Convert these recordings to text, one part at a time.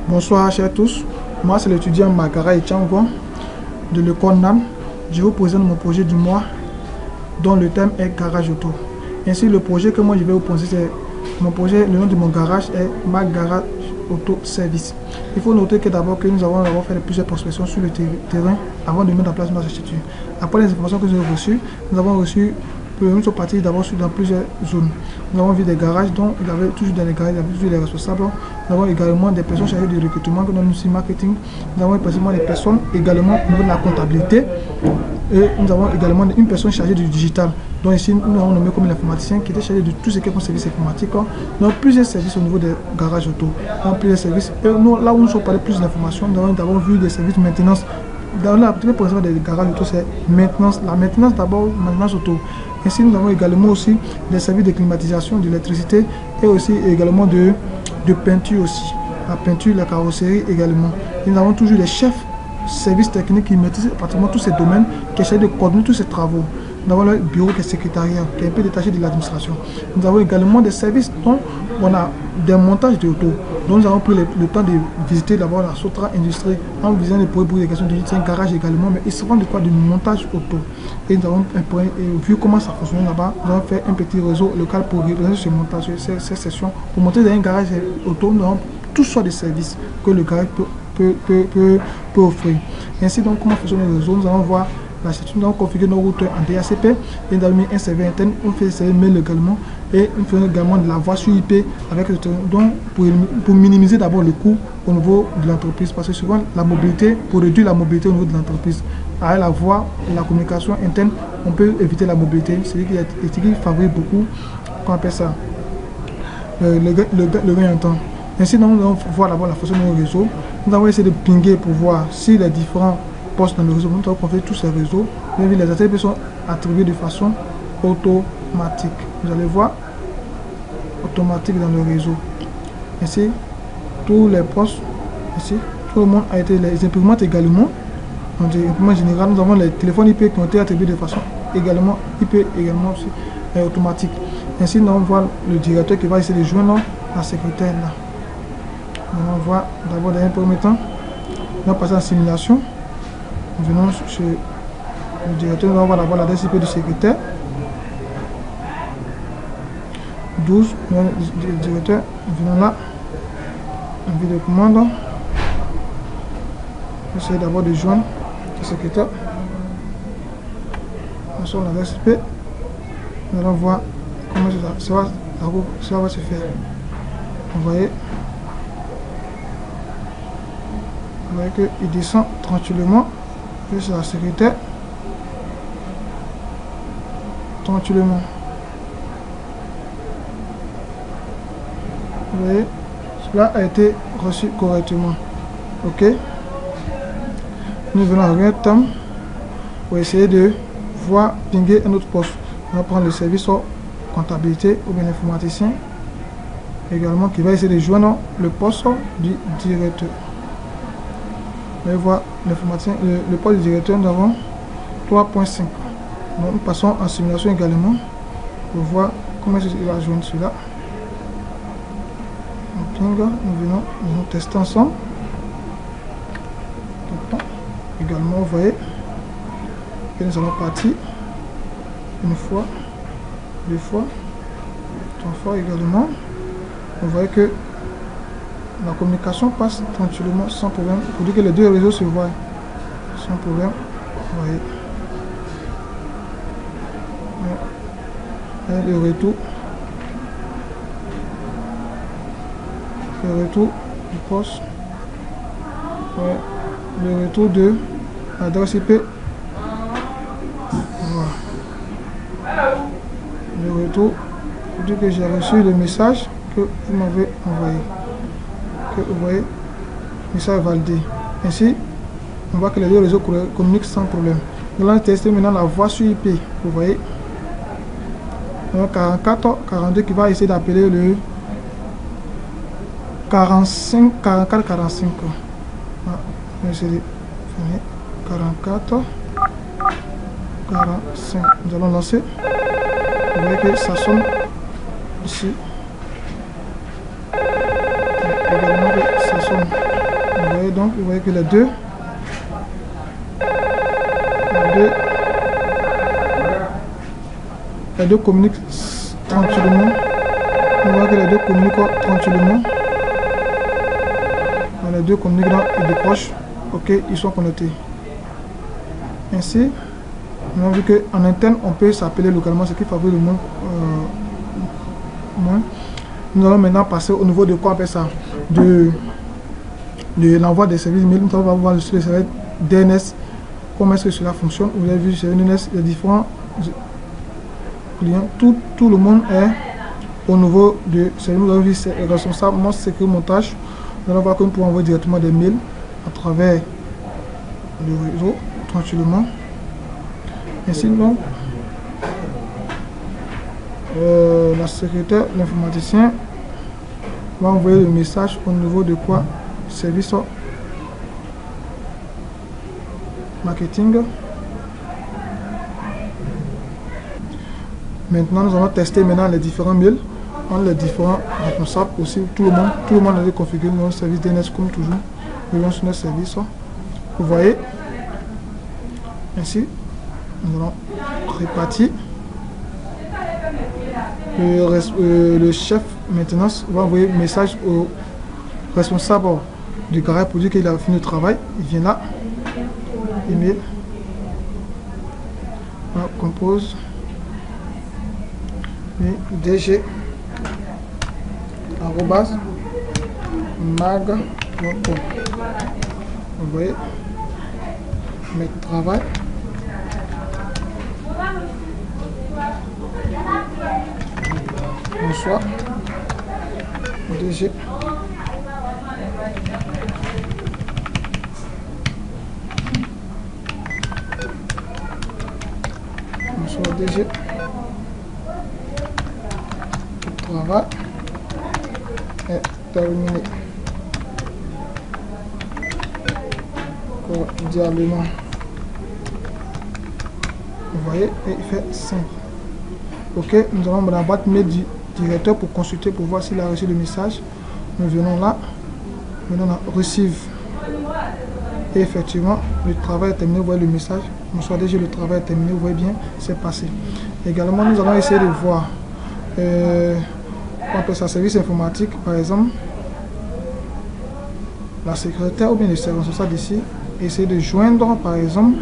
Bonsoir chers tous, moi c'est l'étudiant Magara Etiangong de l'école NAM. Je vous présente mon projet du mois dont le thème est garage auto. Ainsi le projet que moi je vais vous poser, c'est mon projet, le nom de mon garage est Magara Auto Service. Il faut noter que d'abord que nous avons fait plusieurs prospections sur le terrain avant de mettre en place notre structure. Après les informations que nous avons reçues, nous sommes partis d'abord dans plusieurs zones. Nous avons vu des garages dont il y avait toujours dans les garages, il y avait toujours des responsables. Nous avons également des personnes chargées du recrutement, que nous avons aussi marketing. Nous avons précisément des personnes également au niveau de la comptabilité. Et nous avons également une personne chargée du digital. Donc ici, nous avons nommé comme l'informaticien qui était chargé de tout ce qui est comme service informatique. Nous avons plusieurs services au niveau des garages auto. Nous avons plusieurs services. Et nous, là où nous sommes parlé plus d'informations, nous avons d'abord vu des services de maintenance. Dans la première position des garages auto, c'est maintenance. La maintenance d'abord, maintenance auto. Ainsi, nous avons également aussi des services de climatisation, d'électricité et aussi également de peinture aussi. La peinture, la carrosserie également. Et nous avons toujours des chefs services techniques qui maîtrisent pratiquement tous ces domaines, qui essaient de coordonner tous ces travaux. Nous avons le bureau qui est secrétariat, qui est un peu détaché de l'administration. Nous avons également des services dont on a des montages de auto. Donc nous avons pris le temps de visiter d'abord la Sotra Industrie en visitant les pour des questions de un garage également, mais ils se rendent de quoi du montage auto. Et nous avons vu comment ça fonctionnait là-bas. Nous avons fait un petit réseau local pour représenter ce montage, ces sessions. Pour monter dans un garage auto, nous avons toutes sortes de services que le garage peut offrir. Ainsi donc comment fonctionne le réseau, nous allons voir la structure, nous avons configuré nos routeurs en DHCP et nous avons mis un serveur interne, on fait le serveur mail également et nous faisons également de la voix sur IP avec le donc pour minimiser d'abord le coût au niveau de l'entreprise, parce que souvent la mobilité, pour réduire la mobilité au niveau de l'entreprise, avec la voix et la communication interne, on peut éviter la mobilité, c'est ce qui favorise beaucoup, qu'on appelle ça, le gain en temps. Ainsi, nous allons voir d'abord la fonction de nos réseaux. Nous allons essayer de pinguer pour voir si les différents postes dans le réseau, nous allons configurer tous ces réseaux. Les attributs sont attribués de façon automatique. Vous allez voir, automatique dans le réseau. Ainsi, tous les postes, ici, tout le monde a été, les imprimantes également. Donc, les imprimantes générales, nous avons les téléphones IP qui ont été attribués de façon également, IP également aussi, automatique. Ainsi, nous allons voir le directeur qui va essayer de joindre la secrétaire là. On va voir d'abord dans un premier temps, on va passer en simulation. Nous venons chez le directeur, nous allons voir d'abord l'adresse IP du secrétaire. 12, le directeur, nous venons là, envie de commande. On va essayer d'abord de joindre le secrétaire. On sort l'adresse IP. Nous allons voir comment ça va se faire. Vous voyez. Vous voyez qu'il descend tranquillement, c'est la secrétaire, tranquillement. Vous voyez, cela a été reçu correctement. Ok. Nous venons à un temps pour essayer de voir pinguer un autre poste. On va prendre le service en comptabilité ou bien l'informaticien également qui va essayer de joindre le poste du directeur. Vous allez voir l'informaticien, le poste du directeur, nous avons 3.5. Nous passons en simulation également pour voir comment il va joindre celui-là. Nous venons tester ensemble. Également, vous voyez que nous allons partir une fois, deux fois, trois fois également. Vous voyez que la communication passe tranquillement, sans problème, pour dire que les deux réseaux se voient sans problème. Vous voyez. Et le retour du poste. Ouais. Le retour de l'adresse IP. Voilà. Le retour pour dire que j'ai reçu le message que vous m'avez envoyé. Que vous voyez, message validé. Ainsi, on voit que les deux réseaux communiquent sans problème. Nous allons tester maintenant la voix sur IP. Vous voyez, 44, 42 qui va essayer d'appeler le 45, 44, 45. Voilà, je vais essayer de finir. 44, 45. Nous allons lancer. Vous voyez que ça sonne ici. Également que ça sonne. Vous voyez donc, vous voyez que les deux communiquent tranquillement. Vous voyez que les deux communiquent tranquillement. Les deux communiquent et décrochent. Ok, ils sont connectés. Ainsi, nous avons vu qu'en interne, on peut s'appeler localement, ce qui favorise le moins. Nous allons maintenant passer au niveau de quoi on appelle ça, de l'envoi des services mail. Nous allons voir le service DNS, comment est-ce que cela fonctionne. Vous avez vu sur DNS, les différents clients, tout le monde est au niveau de service. Nous avons vu c'est responsable, moi c'est que montage. Nous allons voir que nous pouvons envoyer directement des mails à travers le réseau, tranquillement. Ainsi donc, la secrétaire, l'informaticien va envoyer le message au niveau de quoi? Service marketing. Maintenant, nous allons tester maintenant les différents mails, les différents responsables aussi. Tout le monde a configuré notre service DNS comme toujours. Nous allons sur notre service. Vous voyez, ainsi, nous allons répartir. Le chef maintenance va envoyer un message au responsable du garage pour dire qu'il a fini le travail. Il vient là, email, on compose dg @mag.com. Vous voyez, mes travail. Bonsoir, DG. Bonsoir, DG. Le travail est terminé. Cordialement. Vous voyez, et il fait 5. Ok, nous allons dans la boîte mail du directeur pour consulter, pour voir s'il a reçu le message. Nous venons là, maintenant on receive. Et effectivement, le travail est terminé, vous voyez le message. Bonsoir déjà, le travail est terminé, vous voyez bien, c'est passé. Également, nous allons essayer de voir, on appelle ça service informatique, par exemple, la secrétaire ou bien le service social d'ici, essayer de joindre, par exemple,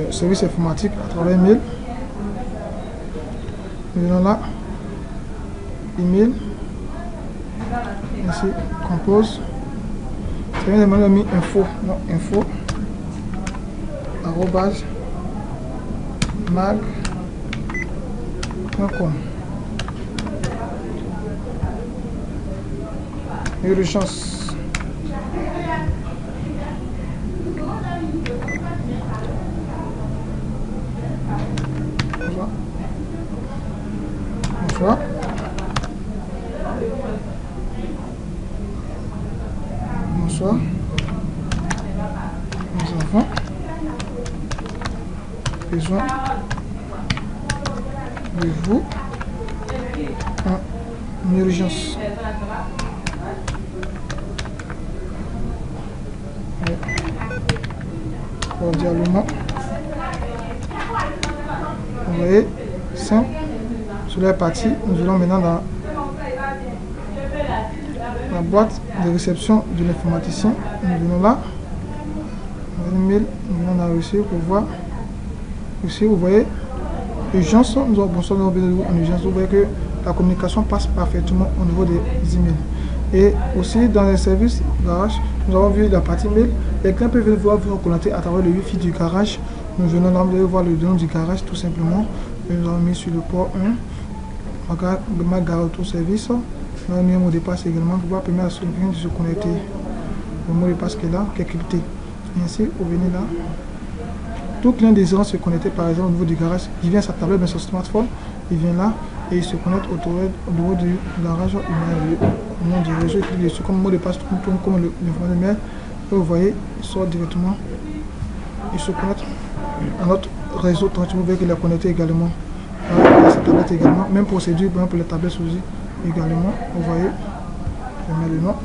service informatique à travers mail. Nous venons là, email, ici, compose, c'est bien de mis info, non, info, @mag.com. Urgence. Bonsoir. Bonsoir. Les enfants. Besoin de vous en urgence. Cordialement. Vous voyez, simple. Sur la partie, nous allons maintenant dans la boîte de réception de l'informaticien. Nous venons là, email, nous venons dans reçu pour voir. Ici, vous voyez, urgence, nous avons besoin en urgence. Vous voyez que la communication passe parfaitement au niveau des emails. Et aussi dans les services garage, nous avons vu la partie mail. Les clients peuvent voir vous connecter à travers le Wi-Fi du garage. Nous venons là, vous allez voir le nom du garage tout simplement. Et nous avons mis sur le port 1. Ma garage auto service. Nous avons mis un mot de passe également pour permettre à ceux de se connecter. Le mot de passe qui est là, qui est crypté. Et ainsi, vous venez là. Tout client désirant se connecter par exemple au niveau du garage, il vient à sa tablette, mais son smartphone, il vient là et il se connecte au niveau du garage, il met le nom du réseau, il clique dessus comme mot de passe, comme le de mail. Et vous voyez, il sort directement, il se connecte à notre réseau tranquillement, vous voyez qu'il est connecté également à sa tablette également, même procédure pour les tablettes aussi également, vous voyez. Je mets le nom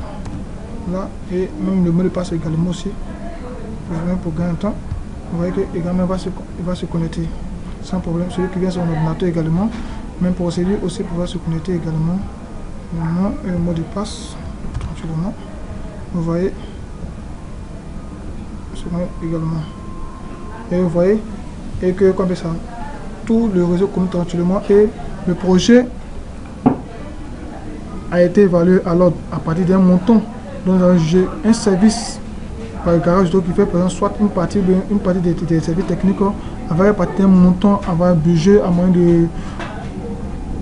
là et même le mot de passe également aussi. Pour gagner un temps. Vous voyez que également il va se connecter sans problème. Celui qui vient sur son ordinateur également, même procédure aussi pouvoir se connecter également. Le nom et le mot de passe tranquillement. Vous voyez également. Et vous voyez et que comme ça, tout le réseau connecte tranquillement et le projet a été évalué alors à partir d'un montant dont nous avons jugé un service par le garage qui fait par exemple soit une partie des services techniques avec un montant, avec un budget à moins de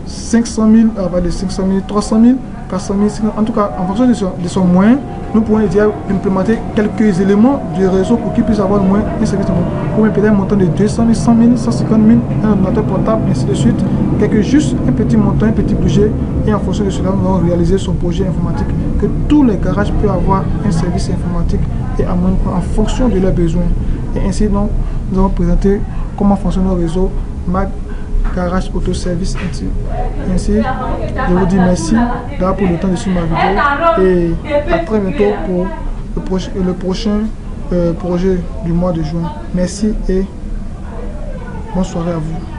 500 000, avec de 500 000, 300 000, 400 000, en tout cas en fonction de son moyen, nous pouvons déjà implémenter quelques éléments du réseau pour qu'il puisse avoir au moins un service pour peut-être un montant de 200 000, 100 000, 150 000, un ordinateur portable, ainsi de suite, juste un petit montant, un petit budget, et en fonction de cela, nous allons réaliser son projet informatique, que tous les garages peuvent avoir un service informatique et en fonction de leurs besoins. Et ainsi, donc, nous allons présenter comment fonctionne le réseau Mag Garage Autoservice. Ainsi, je vous dis merci d'avoir pris le temps de suivre ma vidéo et à très bientôt pour le prochain projet du mois de juin. Merci et bonne soirée à vous.